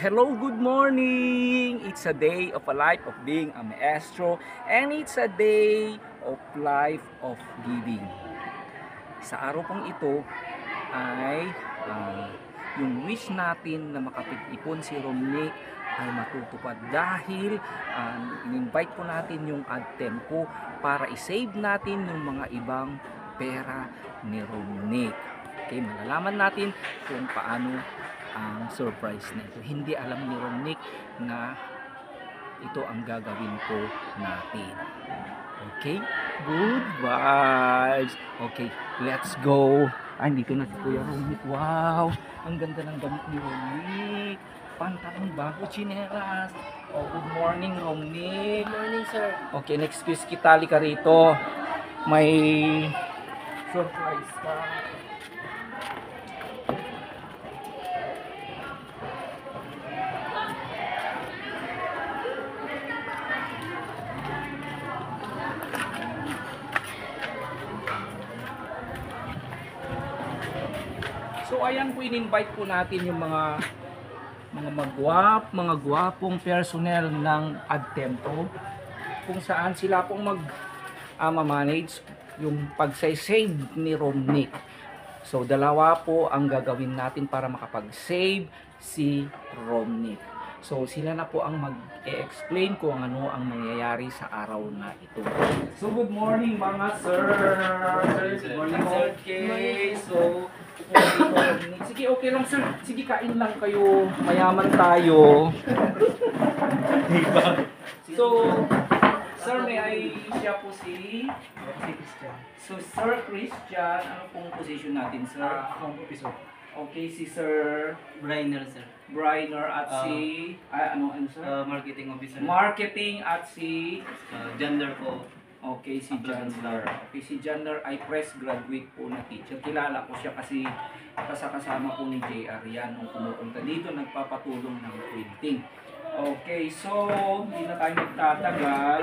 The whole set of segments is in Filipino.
Hello, good morning! It's a day of a life of being a maestro, and it's a day of life of giving. Sa araw pong ito ay yung wish natin na makapag-ipon si Romnick ay matutupad dahil in-invite po natin yung Adtemco para i-save natin yung mga ibang pera ni Romnick. Okay, malalaman natin kung paano ang surprise na ito. Hindi alam ni Romnick na ito ang gagawin po natin. Okay? Good vibes. Okay, let's go. Dito na si Kuya Romnick. Wow! Ang ganda ng damit ni Romnick. Pantalong bago, chinelas. Oh, good morning, Romnick. Good morning, sir. Okay, next piece kita. Ka rito. May surprise ka. So ayan po, in-invite po natin yung mga gwapong personnel ng Adtemco kung saan sila pong manage yung pagsay-save ni Romnick. So dalawa po ang gagawin natin para makapag-save si Romnick. So sila na po ang mag-e-explain kung ano ang mangyayari sa araw na ito. So good morning mga sir. Good morning, sir. Okay. So sige, okay lang sir. Sige, kain lang kayo. Mayaman tayo. Diba? So, sir, may I siya po si Christian. So, Sir Christian, ano pong position natin, sir? Account officer. Okay, si Sir Brainer, sir. Briner at si ano sir? Marketing officer. Marketing at si Gender po. okay, si Janler. Okay, si Janler ay fresh graduate po na teacher. Kilala ko siya kasi kasama po ni JR yan nung pumupunta dito, nagpapatulong ng printing. Okay, so hindi na tayo magtatagal.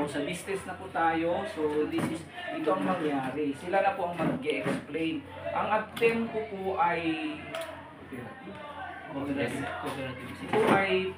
Sa business na po tayo. So ito ang mangyari. Sila na po ang mag-explain. Ang Adtemco po ay Cooperative. ito ay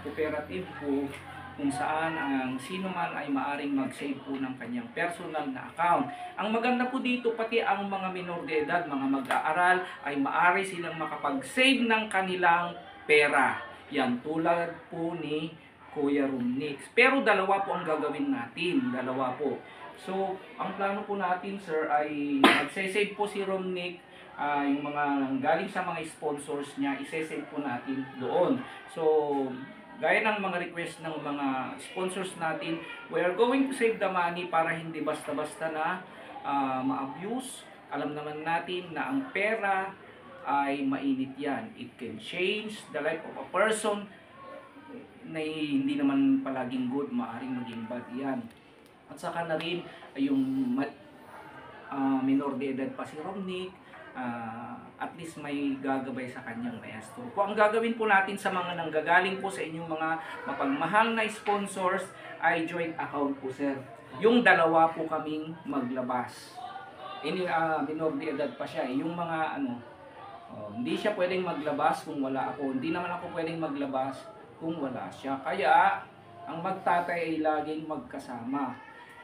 cooperative po kung saan ang sino man ay maaring mag-save po ng kanyang personal na account. Ang maganda po dito, pati ang mga minor de edad, mga mag-aaral, ay maaari silang makapag-save ng kanilang pera. Yan, tulad po ni Kuya Romnick. Pero dalawa po ang gagawin natin. Dalawa po. So, ang plano po natin, sir, ay mag-save po si Romnick. Yung mga galing sa mga sponsors niya, i-save po natin doon. So, gaya ng mga request ng mga sponsors natin, we are going to save the money para hindi basta-basta na ma-abuse. Alam naman natin na ang pera ay mainit yan. It can change the life of a person na hindi naman palaging good, maaaring maging bad yan. At saka na rin yung minor de edad pa si Romnick, at least may gagabay sa kanyang maestro. Kung ang gagawin po natin sa mga nanggagaling po sa inyong mga mapagmahal na sponsors ay joint account po, sir. Yung dalawa po kaming maglabas. Minor de edad pa siya. Yung mga hindi siya pwedeng maglabas kung wala ako. Hindi naman ako pwedeng maglabas kung wala siya. Kaya ang magtatay ay laging magkasama.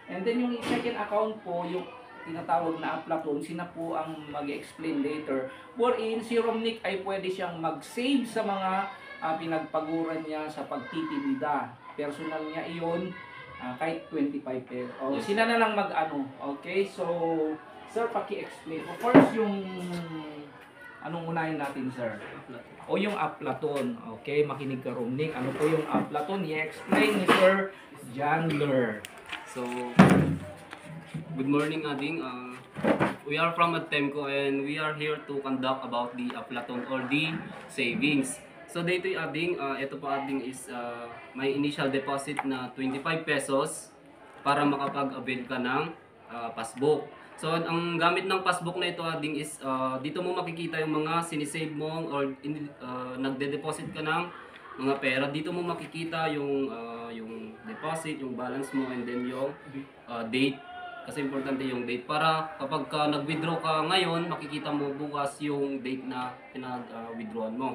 And then yung second account po, yung tinatawag na Aplaton, sina po ang mag-explain later. Wherein si Romnick ay pwede siyang mag-save sa mga pinagpaguran niya sa pagtitinda. Personal niya iyon, kahit 25 pesos. Yes. Sina na lang Okay, so sir, paki-explain. Of course, yung anong unahin natin, sir? O yung Aplaton. Okay, makinig ka, Romnick. Ano po yung Aplaton? I-explain ni Sir Janler. So, good morning, Ading. We are from Adtemco and we are here to conduct about the Aplaton or the savings. So, dito yung Ading, ito po Ading is may initial deposit na 25 pesos para makapag-avail ka ng passbook. So, ang gamit ng passbook na ito Ading is dito mo makikita yung mga sinisave mo or nagde-deposit ka ng mga pera. Dito mo makikita yung deposit, yung balance mo, and then yung date. Kasi importante yung date para kapag nag-withdraw ka ngayon, makikita mo bukas yung date na pinag-withdrawan mo.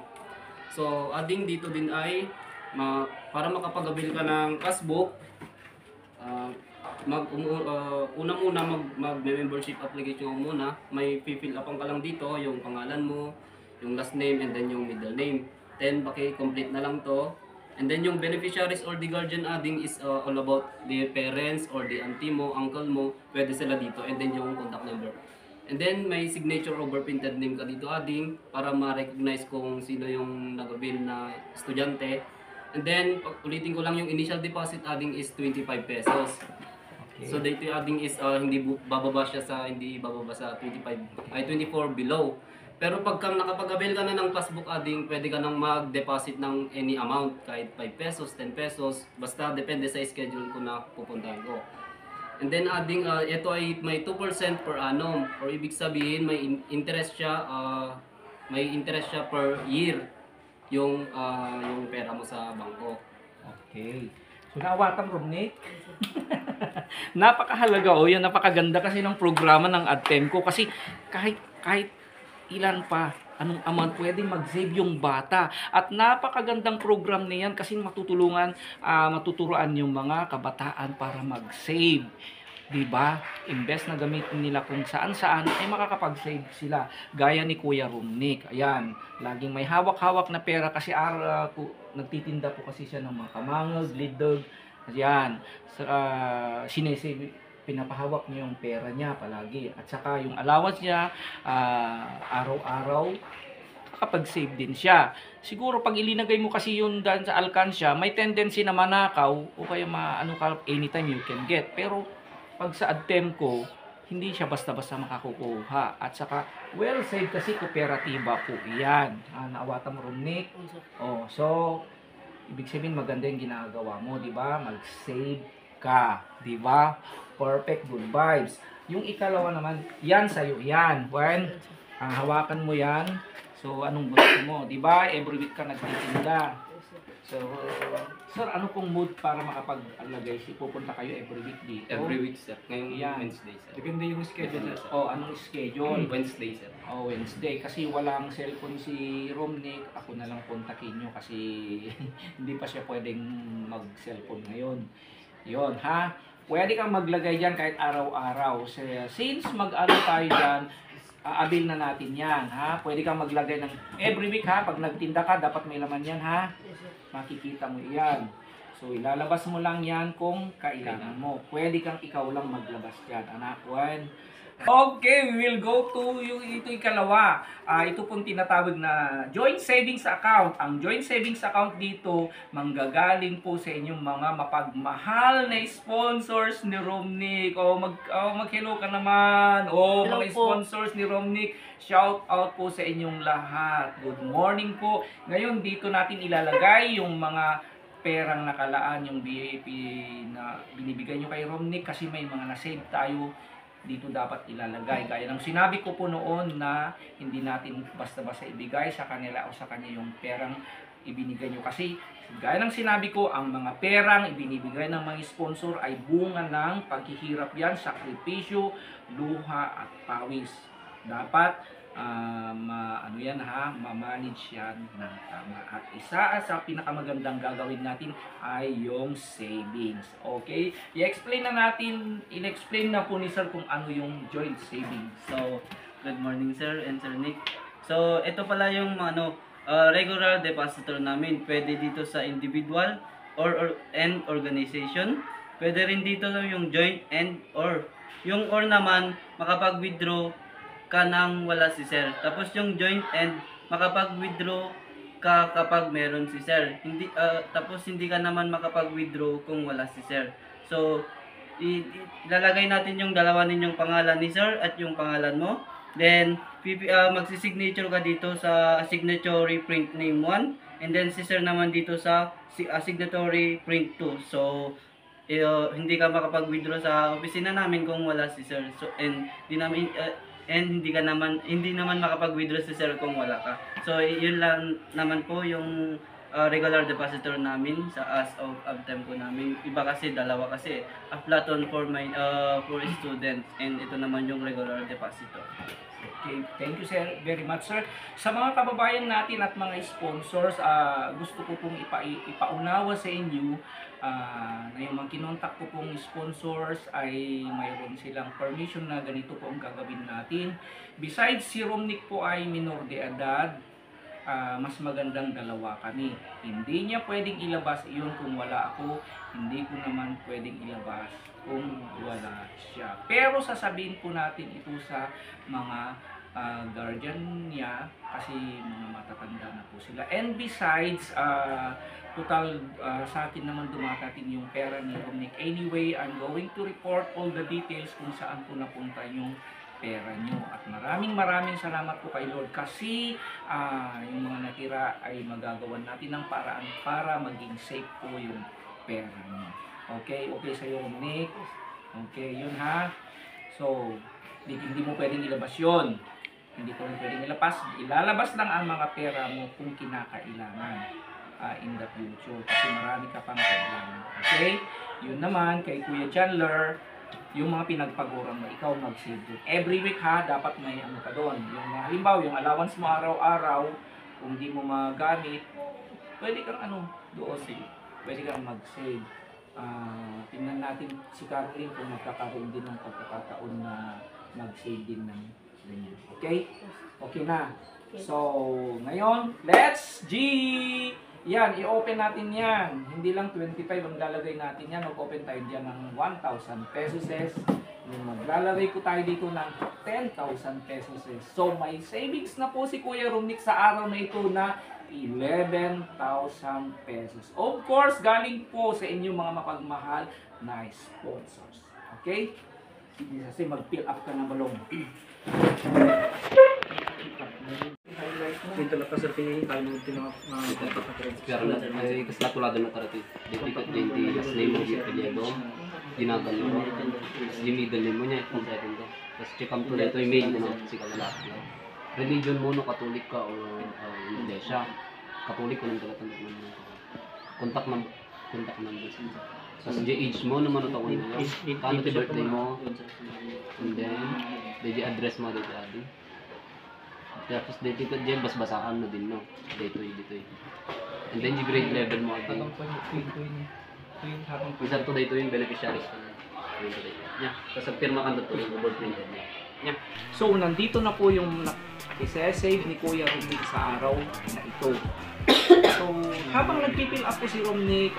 So, ading dito din ay para makapag-avail ka ng passbook, una muna mag-membership application mo muna. May fill up ka lang dito, yung pangalan mo, yung last name, and then yung middle name. Then, complete na lang to. And then yung beneficiaries or the guardian adding is all about the parents or the auntie mo, uncle mo, pwede sila dito. And then yung contact number. And then may signature over printed name ka dito adding para ma-recognize kung sino yung nag-avail na estudyante. And then ulitin ko lang, yung initial deposit adding is 25 pesos. Okay. So dito yung adding is hindi bababa sa 24 below. Pero pagka nakapag-avail ka na ng passbook adding, pwede ka nang mag-deposit ng any amount, kahit 5 pesos, 10 pesos, basta depende sa schedule ko na pupuntahan ko. And then adding, ito ay may 2% per annum, or ibig sabihin may interest siya per year yung pera mo sa bangko. Okay. So naawatan, Romnick? Napakahalaga yan, napakaganda kasi ng programa ng ADTEMCO kasi kahit ilan pa, anong amount pwedeng mag-save yung bata. At napakagandang program na yan kasi matuturuan yung mga kabataan para mag-save. Diba? Imbes na gamitin nila kung saan-saan, ay makakapag-save sila. Gaya ni Kuya Romnick. Ayan, laging may hawak-hawak na pera kasi nagtitinda po kasi siya ng mga kamangog, lidog. Ayan, sinesave, pinapahawak niya yung pera niya palagi. At saka yung allowance niya, araw-araw, kapag-save din siya. Siguro pag ilinagay mo kasi yun dyan sa alkansya, may tendency na manakaw o kaya anytime you can get. Pero pag sa ADTEMCO, hindi siya basta-basta makakukuha. At saka, well saved kasi kooperatiba po yan. Naawatan mo, Romnick? Oh, so, ibig sabihin maganda yung ginagawa mo, di ba? Mag-save ka, di ba? Perfect, good vibes. Yung ikalawa naman, yan sa'yo, yan. When, hawakan mo yan. So, anong gusto mo? Di ba? Every week ka nagtitinda. So, sir, ano pong mood para makapag-alagay? Pupunta kayo every week dito? Every week, sir. Ngayong Yan. Wednesday, sir. Depende yung schedule, sir. Oh, anong schedule? Wednesday, sir. Oh, Wednesday. Kasi walang cellphone si Romnick. Ako na lang kontakin nyo kasi hindi pa siya pwedeng mag-cellphone ngayon. Yon, ha? Pwede kang maglagay dyan kahit araw-araw. Since mag-ano tayo dyan, aabil na natin yan, ha? Pwede kang maglagay ng every week, ha? Pag nagtinda ka, dapat may laman yan, ha? Makikita mo yan. So, ilalabas mo lang yan kung kailangan mo. Pwede kang ikaw lang maglabas dyan, anak. Okay, we will go to ito ikalawa. Ito pong tinatawag na joint savings account. Ang joint savings account dito, manggagaling po sa inyong mga mapagmahal na sponsors ni Romnick. Mag-hello ka naman. Hello Mga po. sponsors ni Romnick, shout out po sa inyong lahat. Good morning po. Ngayon, dito natin ilalagay yung mga perang nakalaan, yung BAP na binibigay nyo kay Romnick kasi may mga na-save tayo dito dapat ilalagay. Gaya ng sinabi ko po noon na hindi natin basta-basta ibigay sa kanila o sa kanya yung perang ibinigay nyo. Kasi gaya ng sinabi ko, ang mga perang ibinibigay ng mga sponsor ay bunga ng paghihirap yan, sakripisyo, luha at pawis. Dapat ma-manage yan ng tama. At isa sa pinakamagandang gagawin natin ay yung savings. Okay? I-explain na po ni Sir kung ano yung joint savings. So, good morning, sir and Sir Nick. So, ito pala yung regular depositor namin. Pwede dito sa individual and organization. Pwede rin dito yung joint and or. Yung or naman, makapag-withdraw ka nang wala si sir. Tapos yung joint and makapag-withdraw ka kapag meron si sir. Tapos hindi ka naman makapag-withdraw kung wala si sir. So, ilalagay natin yung dalawa ninyong pangalan ni sir at yung pangalan mo. Then, magsisignature ka dito sa signatory print name 1. And then, si sir naman dito sa signatory print 2. So, hindi ka makapag-withdraw sa opisina namin kung wala si sir. So, hindi naman makapag-withdraw si sir kung wala ka. So, yun lang naman po yung regular depositor namin sa as of Abtemco namin. Iba kasi, dalawa kasi. Aflaton for students and ito naman yung regular depositor. Okay, thank you sir, very much sir. Sa mga kababayan natin at mga sponsors, gusto ko pong ipaunawa sa inyo na yung mga kinontak ko pong sponsors ay mayroon silang permission na ganito po ang gagawin natin. Besides, si Romnick po ay minor de edad, mas magandang dalawa kami. Hindi niya pwedeng ilabas iyon kung wala ako, hindi ko naman pwedeng ilabas kung wala siya. Pero sasabihin po natin ito sa mga guardian niya kasi mga matatanda na po sila. And besides, total sa akin naman dumatating yung pera ni Romnick. Anyway, I'm going to report all the details kung saan po napunta yung pera nyo. At maraming salamat po kay Lord kasi yung mga natira ay magagawan natin ng paraan para maging safe po yung pera nyo. Okay sa'yo Romnick. Okay, yun ha. So, hindi mo pwedeng ilabas yun. Hindi ko rin pwedeng ilabas. Ilalabas lang ang mga pera mo kung kinakailangan in the future. Kasi marami ka pang kailangan. Okay? Yun naman, kay Kuya Chandler, yung mga pinagpaguran mo, ikaw mag-save doon. Every week ha, dapat may ano ka doon. Yung halimbawa, yung allowance mo araw-araw, kung di mo magamit, pwede kang doon. Pwede kang mag-save. Tingnan natin si Caroline kung magkakaroon din ng pagkakataon na mag-save din ng ganyan. Okay? Okay na. So, ngayon, let's yan, i-open natin yan. Hindi lang 25 ang lalagay natin yan. Mag-open tayo dyan ng 1,000 pesos. Maglalagay ko tayo dito ng 10,000 pesos. So, may savings na po si Kuya Romnick sa araw na ito na 11,000 pesos. Of course, galing po sa inyong mga mapagmahal na sponsors. Okay? Sige, kasi mag-fill up ka ng balong. Dito lang pa sa tingin tayo ng tinakakontak na trends. Pero ay kaslatulado na tarati. Dito di as name mo Diego. Ginagano mo. Yung middle name mo niya kung sa atin to. Tapos check up to dito yung main mo si kalalaki. Religion mo no Katolik ka o Iglesia. Katolik ko nang tagatanda mo. Contact number. Tapos age mo naman ang taon mo. Kano ti birthday mo. And then the address mo dito adi. Tapos dito dyan, basbasahan mo din, no? Dito. And then, yung grade level mo. Isa to dito yung beneficiaries ko. Yeah. Tapos, pirma ka dito yung board printed niya. Yeah. So, nandito na po yung isa-save ni Kuya Romnick sa araw na ito. So, habang nagpipill up po si Romnick,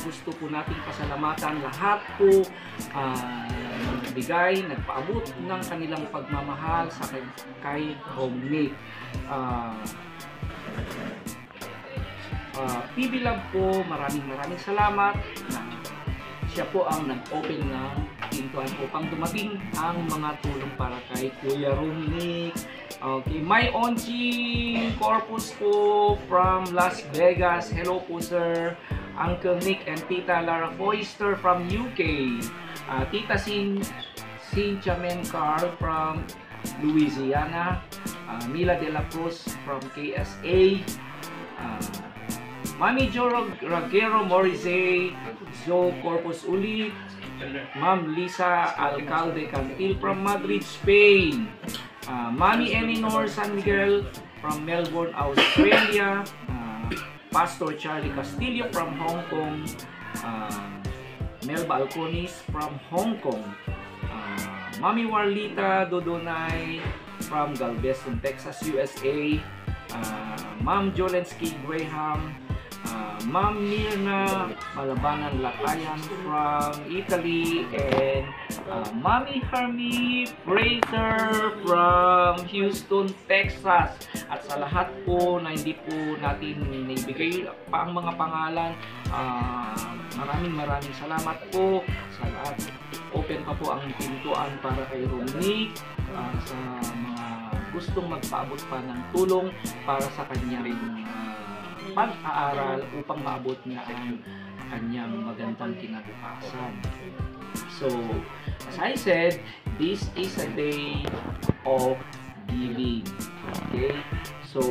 gusto po nating pasalamatan lahat po nagbigay, nagpaabot ng kanilang pagmamahal sa kay Romnick. PB Love po, maraming salamat na siya po ang nag-open ng pintuan upang dumating ang mga tulong para kay Kuya Romnick. Okay, my Onching Corpus po from Las Vegas. Hello po sir. Uncle Nick and Tita Lara Foister from UK. Tita Cynthia Mencar from Louisiana. Mila De La Cruz from KSA. Mami Jo Ragero Morise, Joe Corpus ulit. Ma'am Lisa Alcalde Cantil from Madrid, Spain. Mami Elinor San Miguel from Melbourne, Australia. Pastor Charlie Castillo from Hong Kong. Mel Balconis from Hong Kong. Mami Warlita Dodonay from Galveston, Texas, USA. Ma'am Jolensky Graham. Ma'am Mirna Malabanan Latayan from Italy, and Mami Hermie Fraser from Houston, Texas. At sa lahat po na hindi po natin naibigay pa ang mga pangalan, maraming salamat po sa lahat. Open pa po ang pintuan para kay Romnick, sa mga gustong magpaabot pa ng tulong para sa kanyang pag-aaral upang maabot niya ang kanyang magandang kinabukasan. So, as I said, this is a day of giving. Okay? So,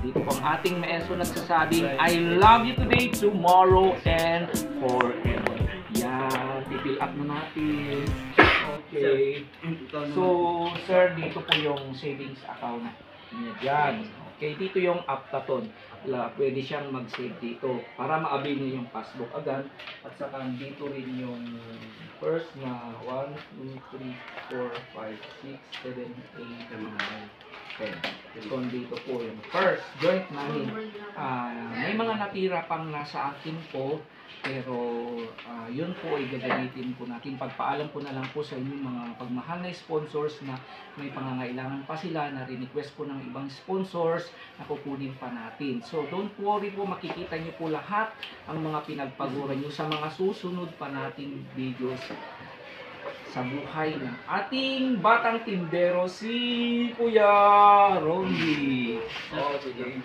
Dito po ang ating maestro nagsasabing, I love you today, tomorrow, and forever. Yan, i-fill up na natin. Okay. So, sir, dito po yung savings account. Yan. Okay, dito yung Aptaton. Pwede siyang mag-save dito para ma-avail niyo yung passbook agad. At saka dito rin yung first na 1, 2, 3, 4, 5, 6, 7, 8, 9, 10. So, dito po yung first joint namin. May mga natira pang nasa akin po. Pero yun po ay gagamitin po natin. Pagpaalam ko na lang po sa inyong mga pagmahal na sponsors na may pangangailangan pa sila na request po ng ibang sponsors na kukunin pa natin. So don't worry po, makikita nyo po lahat ang mga pinagpaguran nyo sa mga susunod pa nating videos sa buhay ng ating batang tindero, si Kuya Rondy. Okay.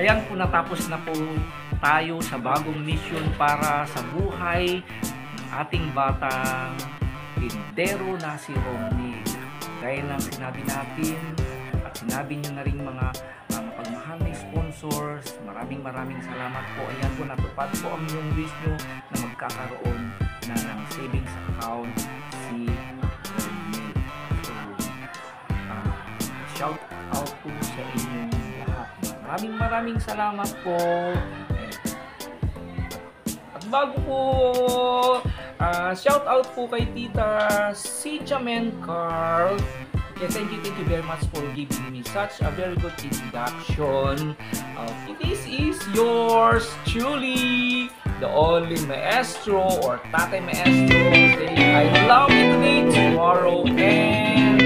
Ayan po, natapos na po tayo sa bagong mission para sa buhay ng ating batang tindero na si Romney. Dahil lang sinabi natin at sinabi nyo na rin mga mapagmahal na sponsors, maraming salamat po. Ayan po, natupad po ang inyong wish nyo na magkakaroon na ng savings account si Romney. So, shout out po sa inyong lahat. Maraming salamat po. At bago po, shout out po kay Tita Sichamen Carl. Okay, thank you very much for giving me such a very good introduction. This is yours truly, the only maestro or Tatay Maestro saying I love you today, tomorrow, and